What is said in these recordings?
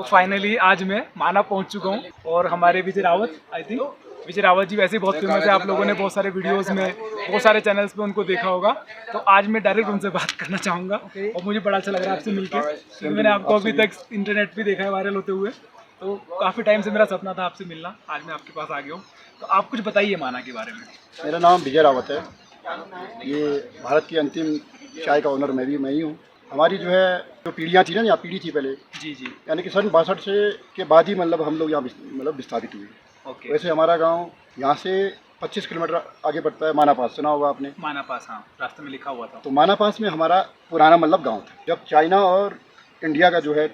Finally आज मैं माना पहुंच चुका हूं और हमारे विजय रावत, आई थिंक विजय रावत जी वैसे ही बहुत फेमस है, आप लोगों ने बहुत सारे वीडियोस में, बहुत सारे चैनल्स पे उनको देखा होगा। तो आज मैं डायरेक्ट उनसे बात करना चाहूँगा और मुझे बड़ा अच्छा लग रहा है आपसे मिलकर, क्योंकि मैंने आपको अभी तक इंटरनेट पे देखा है वायरल होते हुए, तो काफ़ी टाइम से मेरा सपना था आपसे मिलना। आज मैं आपके पास आ गया हूँ, तो आप कुछ बताइए माना के बारे में। मेरा नाम विजय रावत है। ये भारत की अंतिम चाय का ओनर मैं ही हूँ। हमारी जो है जो पीढ़ियाँ थी ना, यहाँ पीढ़ी थी पहले, जी जी, यानी कि सन 62 से के बाद ही मतलब हम लोग यहाँ मतलब विस्थापित हुए। ओके। वैसे हमारा गांव यहाँ से 25 किलोमीटर आगे पड़ता है। माना पास सुना होगा आपने? माना पास, हाँ, रास्ते में लिखा हुआ था। तो माना पास में हमारा पुराना मतलब गांव था। जब चाइना और इंडिया का जो है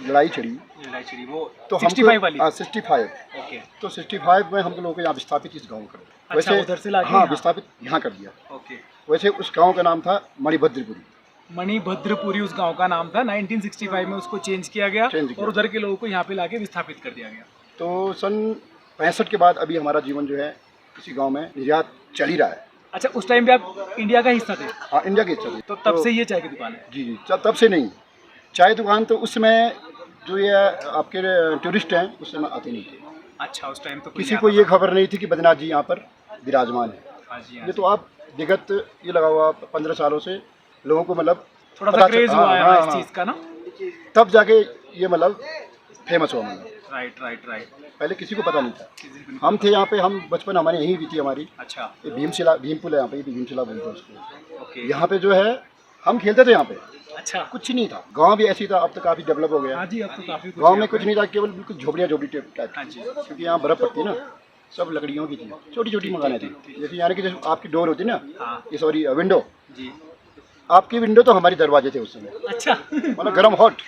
लड़ाई छिड़ी वो तो 65 वाली। 65, ओके। तो 65 में हम लोगों को यहाँ विस्थापित इस गाँव कर दिया। अच्छा, उधर से लाके हाँ, यहाँ? विस्थापित यहाँ कर दिया। ओके। वैसे उस गांव का नाम था मणिभद्रपुरी। मणिभद्रपुरी उस गांव का नाम था। 1965 में उसको चेंज किया गया और उधर के लोगों को यहाँ पे लाके विस्थापित कर दिया गया। तो सन 65 के बाद अभी हमारा जीवन जो है इसी गांव में निर्यात चल ही रहा है। अच्छा, उस टाइम पे आप इंडिया का हिस्सा थे? हाँ, इंडिया की इच्छा थी। तो तब से ये चाय की दुकान है? जी जी, तब से नहीं। चाय दुकान तो उस समय जो ये आपके टूरिस्ट हैं उस समय आते नहीं थे। अच्छा, उस टाइम तो किसी को ये खबर नहीं थी कि बद्रीनाथ जी यहाँ पर विराजमान है। हाँ जी, हाँ ये तो आप विगत ये लगा हुआ 15 सालों से लोगों को मतलब थोड़ा सा क्रेज हुआ है इस चीज का ना, तब जाके ये मतलब फेमस हुआ। मतलब राइट। पहले किसी को पता नहीं था। हम थे यहाँ पे, हम बचपन हमारे यहीं भी थी हमारी। अच्छा। ये भीमपुल है यहाँ पे, भीमशिला बोलते हैं उसको। ओके। यहाँ पे जो है हम खेलते थे यहाँ पे। अच्छा। कुछ नहीं था, गांव भी ऐसी था। अब तो काफी डेवलप हो गया। हाँ जी, अब तो काफी गांव में कुछ नहीं था, केवल बिल्कुल झोपड़ियाँ टाइप। हाँ जी। क्योंकि यहाँ बर्फ पड़ती है ना, सब लकड़ियों की थी, छोटी छोटी मकानें थी। जैसे यानी कि जैसे आपकी डोर होती है ना, हाँ ये सॉरी विंडो जी। आपकी विंडो तो हमारी दरवाजे थे उस समय। अच्छा। मतलब गर्म हॉट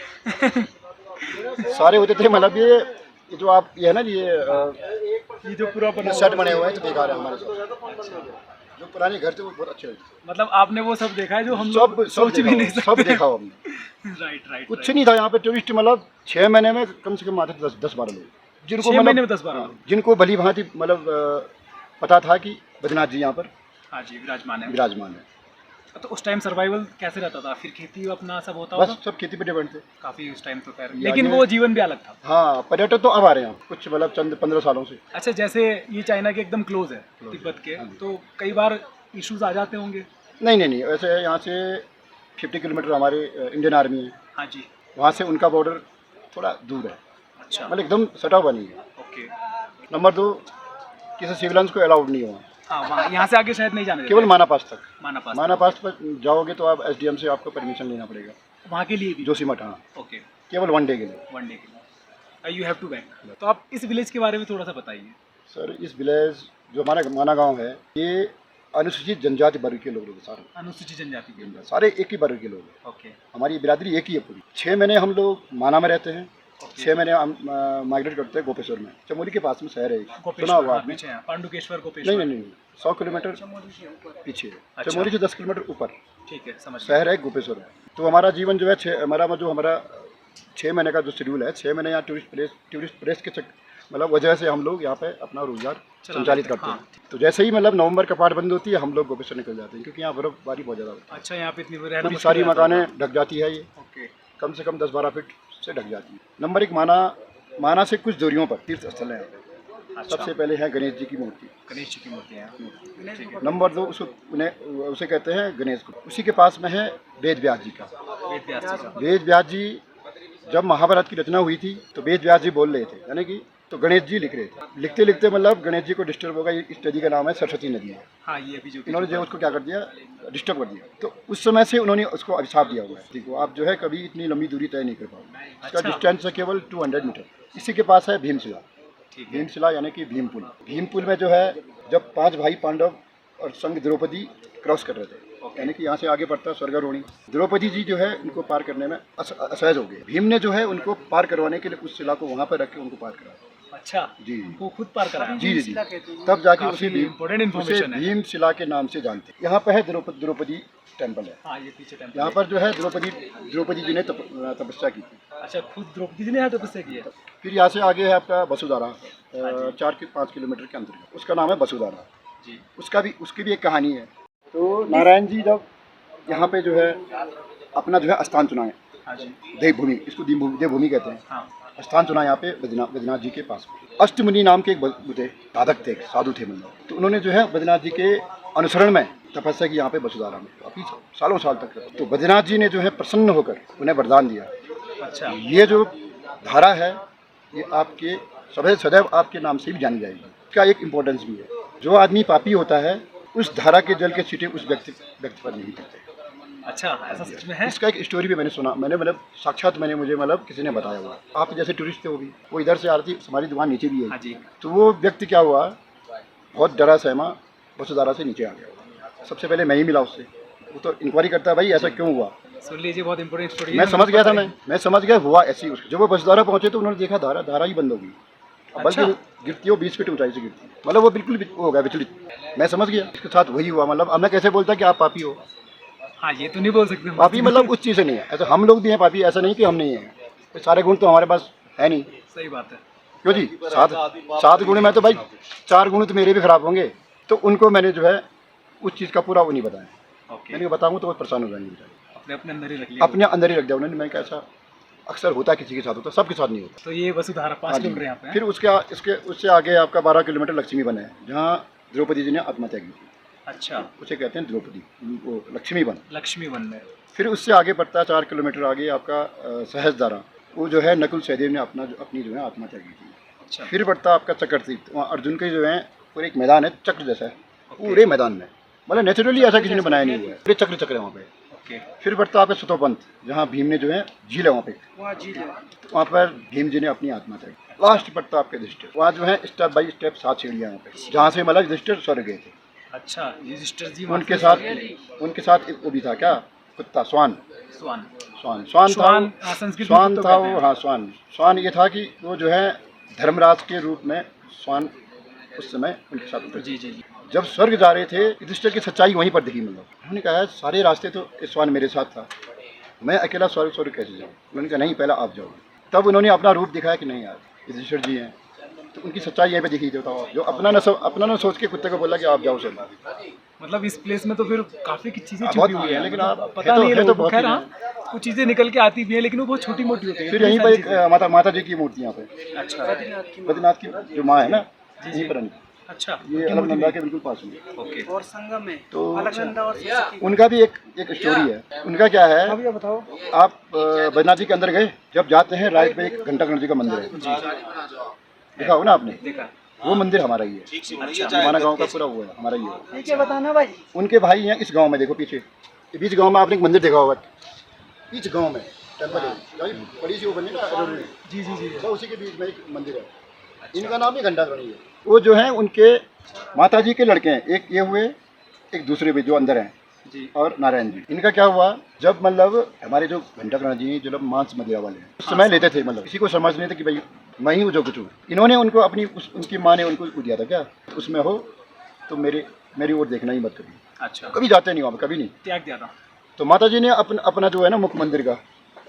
सारे होते थे। मतलब ये जो आप ये है ना, ये जो पूरा बना सेट बने हुए हैं तो बेकार है हमारे साथ। जो पुराने घर थे वो बहुत अच्छे थे। मतलब आपने वो सब देखा है जो हम लोग सोच भी नहीं सकते। सब देखा हमने। राइट। कुछ नहीं था यहाँ पे टूरिस्ट। मतलब 6 महीने में कम से कम आते थे 10-12 लोग, जिनको 6 महीने में 10-12 लोग, जिनको भली भांति मतलब पता था कि बद्रीनाथ जी यहाँ पर हाँ जी विराजमान है। तो उस टाइम सर्वाइवल कैसे रहता था? फिर खेती अपना सब होता बस होगा? सब खेती पे डिपेंड थे काफी उस टाइम तो खैर, लेकिन वो जीवन भी अलग था। हाँ, पर्यटक तो अब आ रहे हैं कुछ मतलब चंद 15 सालों से। अच्छा, जैसे ये चाइना के एकदम क्लोज है तिब्बत के, तो कई बार इश्यूज आ जाते होंगे? नहीं, वैसे यहाँ से 50 किलोमीटर हमारे इंडियन आर्मी है। हाँ जी। वहाँ से उनका बॉर्डर थोड़ा दूर है। अच्छा। मतलब एकदम सटा हुआ नहीं है। ओके। नंबर 2, किसी सिविलियंस को अलाउड नहीं हुआ। हाँ, वहाँ यहाँ से आगे शायद नहीं जाने देते। केवल माना पास तक। माना पास पर जाओगे तो आप एसडीएम से आपको परमिशन लेना पड़ेगा। वहाँ के लिए भी? जोशीमठ, हाँ। ओके। केवल 1 डे के लिए। 1 डे के लिए यू हैव टू बैक। तो आप इस विलेज के बारे में थोड़ा सा बताइए। सर, इस विलेज जो हमारा माना गांव है, ये अनुसूचित जनजाति वर्ग के लोग सारे। अनुसूचित जनजाति के सारे एक ही वर्ग के लोग हैं। ओके। हमारी बिरादरी एक ही है पूरी। 6 महीने हम लोग माना में रहते हैं। 6 महीने हम माइग्रेट करते हैं गोपेश्वर में। चमोली के पास में शहर है, सुना होगा आपने? पांडुकेश्वर गोपेश्वर? नहीं, 100 किलोमीटर पीछे। अच्छा। चमोली से 10 किलोमीटर ऊपर। ठीक है, समझ शहर है गोपेश्वर में। तो हमारा जीवन जो है हमारा 6 महीने का जो शेड्यूल है, 6 महीने यहाँ टूरिस्ट प्लेस के मतलब वजह से हम लोग यहाँ पे अपना रोजगार संचालित करते हैं। तो जैसे ही मतलब नवंबर कपाट बंद होती है, हम लोग गोपेश्वर निकल जाते हैं, क्योंकि यहाँ बर्फबारी बहुत ज़्यादा होती है। अच्छा, यहाँ पे इतनी पूरी सारी मकानें ढक जाती है। ये ओके। कम से कम 10-12 फीट से ढक जाती है। नंबर 1, माना से कुछ दूरियों पर तीर्थ स्थल है। अच्छा। सबसे पहले है गणेश जी की मूर्ति। गणेश जी की मूर्ति है। नंबर 2, उसे कहते हैं गणेश को। उसी के पास में है वेद व्यास जी का। वेद व्यास जी जब महाभारत की रचना हुई थी तो वेद व्यास जी बोल रहे थे, यानी कि तो गणेश जी लिख रहे थे। लिखते लिखते मतलब गणेश जी को डिस्टर्ब होगा। इस नदी का नाम है सरस्वती नदी है। हाँ, ये भी जो इन्होंने जो उसको क्या कर दिया, डिस्टर्ब कर दिया। तो उस समय से उन्होंने उसको अभिशाप दिया हुआ है। देखो, आप जो है कभी इतनी लंबी दूरी तय नहीं कर पाओगे। इसका डिस्टेंस है केवल 200 मीटर। इसी के पास है भीमशिला। भीमशिला यानी कि भीमपुल में जो है जब 5 भाई पांडव और संग द्रौपदी क्रॉस कर रहे थे, यानी कि यहाँ से आगे बढ़ता है स्वर्गारोहणी। द्रौपदी जी जो है उनको पार करने में असहज हो गए। भीम ने जो है उनको पार करवाने के लिए उस शिला को वहाँ पर रख के उनको पार कराया। अच्छा जी, उनको खुद पार कराया? जी। तब जाके उसे भीमशिला के नाम से जानते हैं। यहाँ पर है द्रौपदी टेम्पल है। हाँ, ये पीछे टेम्पल। यहाँ पर जो है द्रौपदी जी ने तपस्या की थी। अच्छा, खुद द्रौपदी जी ने यहाँ तपस्या की है। फिर यहाँ से आगे है आपका वसुधारा, 4-5 किलोमीटर के अंदर। उसका नाम है वसुधारा जी। उसकी भी एक कहानी है। तो नारायण जी जब यहाँ पे जो है अपना जो है स्थान चुनाए, देवभूमि, इसको देवभूमि कहते हैं। स्थान चुना यहाँ पे बद्रीनाथ जी के पास में। अष्टमुनि नाम के एक थे, साधक थे, साधु थे मतलब, तो उन्होंने जो है बद्रीनाथ जी के अनुसरण में तपस्या की यहाँ पे वसुधारा में, काफी सालों साल तक। तो बद्रीनाथ जी ने जो है प्रसन्न होकर उन्हें वरदान दिया, अच्छा, ये जो धारा है ये आपके सदैव आपके नाम से भी जानी जाएगी। इसका एक इम्पोर्टेंस भी है, जो आदमी पापी होता है उस धारा के जल के छींटे उस व्यक्ति पर नहीं पड़ते। अच्छा, ऐसा सच में है? इसका एक स्टोरी भी मैंने सुना, मैंने मतलब साक्षात मैंने मुझे मतलब किसी ने बताया हुआ। आप जैसे टूरिस्ट थे, वो इधर से आ रही थी, हमारी दुकान नीचे भी है। हाँ जी। तो वो व्यक्ति क्या हुआ, बहुत डरा सहमा वसुधारा से नीचे आ गया। सबसे पहले मैं ही मिला उससे, वो तो इंक्वायरी करता है भाई ऐसा क्यों हुआ। सुन लीजिए, बहुत इंपॉर्टेंट स्टोरी। मैं समझ गया था, मैं समझ गया हुआ ऐसी। जब वो वसुधारा पहुंचे तो उन्होंने देखा धारा ही बंद होगी, बल्कि गिरती हो 20 फीट ऊंचाई से गिरती, मतलब वो बिल्कुल हो गया विचलित। मैं समझ गया इसके साथ वही हुआ। मतलब अब मैं कैसे बोलता कि आप पापी हो। हाँ, ये तो नहीं बोल सकते पापी मतलब उस चीज़ से नहीं है, ऐसा हम लोग भी हैं पापी, ऐसा नहीं कि हम नहीं हैं। तो सारे गुण तो हमारे पास है नहीं। सही बात है। क्यों जी, 7 गुण में तो भाई 4 गुण तो मेरे भी खराब होंगे। तो उनको मैंने जो है उस चीज़ का पूरा वो नहीं बताया। मैंने बताऊँ तो वो परेशान हो जाएंगे, अपने अंदर ही रख लिया, अपने अंदर ही रख दिया उन्होंने। मैं कैसा अक्सर होता है, किसी के साथ होता है, सबके साथ नहीं होता। तो ये वसुधारा 5 किलोमीटर यहाँ पे है। फिर उससे आगे आपका 12 किलोमीटर लक्ष्मी वन है, जहाँ द्रौपदी जी ने आत्महत्या की थी। अच्छा, उसे कहते हैं द्रौपदी, वो लक्ष्मी वन। लक्ष्मी वन में। फिर उससे आगे पड़ता है 4 किलोमीटर आगे आपका सहस्त्रधारा, वो जो है नकुल सहदेव ने अपनी जो है आत्महत्या की थी। अच्छा। फिर पड़ता है आपका चक्र तीर्थ, वहाँ अर्जुन के जो है पूरे एक मैदान है चक्र जैसा है, पूरे मैदान में, मतलब नेचुरली ऐसा किसी ने बनाया नहीं हुआ है, पूरे चक्र है वहाँ पे। फिर पड़ता है आपका सुतोपंथ, जहाँ भीम ने जो है झील है वहाँ पे, वहाँ पर भीम जी ने अपनी आत्महत्या की। लास्ट पड़ता है आपके युधिष्ठिर, वहाँ जो है स्टेप बाई स्टेप 7 सीढ़ियाँ वहाँ पे, जहाँ से मतलब युधिष्ठिर स्वर्ग गए थे। अच्छा, युधिष्ठिर जी उनके साथ एक वो भी था, क्या कुत्ता, स्वान था वो। हाँ, स्वान ये था कि वो जो है धर्मराज के रूप में स्वान उस समय उनके साथ उतरे। जी। जब स्वर्ग जा रहे थे, युधिष्ठिर की सच्चाई वहीं पर दिखी। मतलब उन्होंने कहा सारे रास्ते तो स्वान मेरे साथ था, मैं अकेला स्वर्ग कैसे जाऊँ। उन्होंने कहा नहीं, पहले आप जाओ। तब उन्होंने अपना रूप दिखाया कि नहीं यार युधिष्ठिर जी हैं, तो उनकी सच्चाई यहीं पे दिखी देता हूँ। जो अपना न सोच के कुत्ते को बोला कि आप जाओ सर। मतलब इस प्लेस में तो फिर काफी चीजें बहुत छुपी हुई है, लेकिन मतलब आप पता नहीं है तो लोगों को। खैर हाँ, कुछ चीजें निकल के आती भी है, लेकिन वो बहुत छोटी मोटी होती है। फिर यहीं पर एक माता जी की मूर्ति यहाँ पे, अच्छा, बद्रीनाथ की जो माँ है ना, यहीं पर। अच्छा, ये अलकनंदा के बिल्कुल पास में। ओके। और संगम में तो अलकनंदा और उनका भी एक स्टोरी है। उनका क्या है, ये बताओ। आप बद्रीनाथ जी के अंदर गए, जब जाते हैं राइट पे एक घंटाकर्ण जी का मंदिर है, देखा हो ना आपने? देखा। वो मंदिर हमारा ही है। अच्छा, हमारा गांव का पूरा वो है, हमारा ही है। ठीक है, बताना भाई। उनके भाई हैं इस गांव में, देखो पीछे बीच गांव में आपने एक मंदिर देखा होगा, बीच गांव में टेम्पल है, बड़ी सी वो बनी ना, जी। तो उसी के बीच में एक मंदिर है। इनका नाम ही घंटाकर्ण है। वो जो है उनके माता जी के लड़के हैं, एक ये हुए, एक दूसरे भी जो अंदर हैं जी, और नारायण जी। इनका क्या हुआ, जब मतलब हमारे जो घंटाकर्ण जी जो मांस मदिरा वाले हैं, उस समय लेते थे, मतलब किसी को समझ नहीं था कि भाई मैं ही हूँ जो कुछ हूँ। इन्होंने उनको उनकी माँ ने उनको दिया था, क्या उसमें हो तो मेरी ओर देखना ही मत कभी। अच्छा, कभी जाते नहीं वहाँ, कभी नहीं, त्याग दिया था। तो माता जी ने अपना जो है ना मुख्य मंदिर का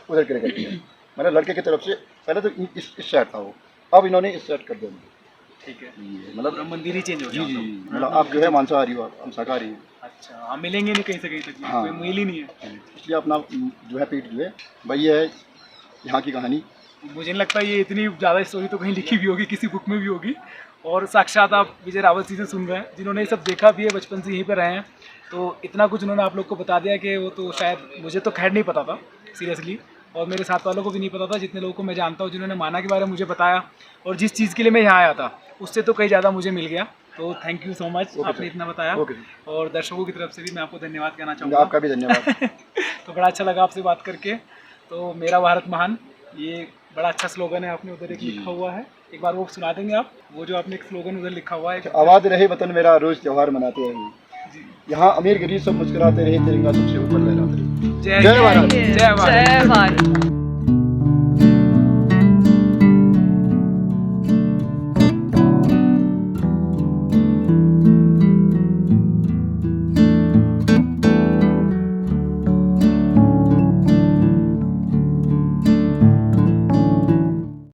उधर कर दिया, मतलब लड़के की तरफ से। पहले तो इस साइड था वो, अब इन्होंने इस साइड कर दिया। ठीक है, मतलब मंदिर ही चेंज हो गया। जी, मतलब आप जो है मांसाहारी हो, हम शाकाहारी हैं। अच्छा, हम मिलेंगे नहीं कहीं से कहीं तक, हाँ। कोई मेल ही नहीं है। इसलिए अपना जो है पीठ जो है भाई, ये है यहाँ की कहानी। मुझे नहीं लगता ये इतनी ज़्यादा स्टोरी तो कहीं लिखी भी होगी, किसी बुक में भी होगी। और साक्षात आप विजय रावत जी से सुन रहे हैं, जिन्होंने ये सब देखा भी है, बचपन से यहीं पे रहे हैं। तो इतना कुछ उन्होंने आप लोग को बता दिया कि वो तो शायद मुझे तो खैर नहीं पता था सीरियसली, और मेरे साथ वालों को भी नहीं पता था। जितने लोगों को मैं जानता हूँ, जिन्होंने माना के बारे में मुझे बताया, और जिस चीज़ के लिए मैं यहाँ आया था उससे तो कहीं ज़्यादा मुझे मिल गया। तो थैंक यू सो मच, आपने इतना बताया। और दर्शकों की तरफ से भी मैं आपको धन्यवाद कहना चाहूँगा। आपका भी धन्यवाद। तो बड़ा अच्छा लगा आपसे बात करके। तो मेरा भारत महान, ये बड़ा अच्छा स्लोगन है, आपने उधर एक लिखा हुआ है, एक बार वो सुना देंगे आप? वो जो आपने एक स्लोगन उधर लिखा हुआ है, आबाद रहे वतन मेरा, रोज त्योहार मनाते हैं, यहाँ अमीर गरीब सब मुस्कुराते रहे, तिरंगा सबसे ऊपर लहराते रहे। जय भारत, जय भारत।